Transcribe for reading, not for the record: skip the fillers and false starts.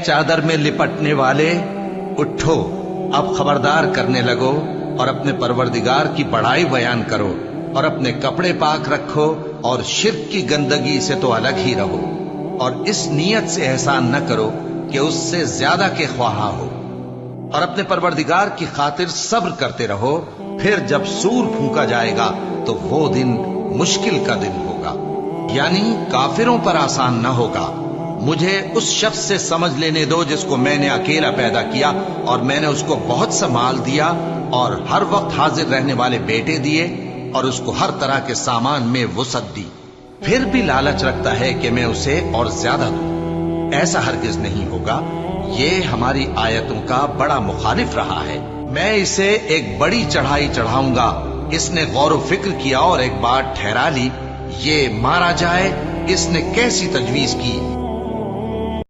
चादर में लिपटने वाले, उठो, अब खबरदार करने लगो और अपने परवरदिगार की बड़ाई बयान करो और अपने कपड़े पाक रखो और शिर्क की गंदगी से तो अलग ही रहो और इस नीयत से एहसान न करो कि उससे ज्यादा के ख्वाहा हो और अपने परवरदिगार की खातिर सब्र करते रहो। फिर जब सूर फूंका जाएगा तो वो दिन मुश्किल का दिन होगा, यानी काफिरों पर आसान न होगा। मुझे उस शख्स से समझ लेने दो जिसको मैंने अकेला पैदा किया और मैंने उसको बहुत सा माल दिया और हर वक्त हाजिर रहने वाले बेटे दिए और उसको हर तरह के सामान में वुसअत दी, फिर भी लालच रखता है कि मैं उसे और ज्यादा दूं। ऐसा हरगिज नहीं होगा। ये हमारी आयतों का बड़ा मुखालिफ रहा है। मैं इसे एक बड़ी चढ़ाई चढ़ाऊंगा। इसने गौर व फिक्र किया और एक बात ठहरा ली, ये मारा जाए। इसने कैसी तजवीज की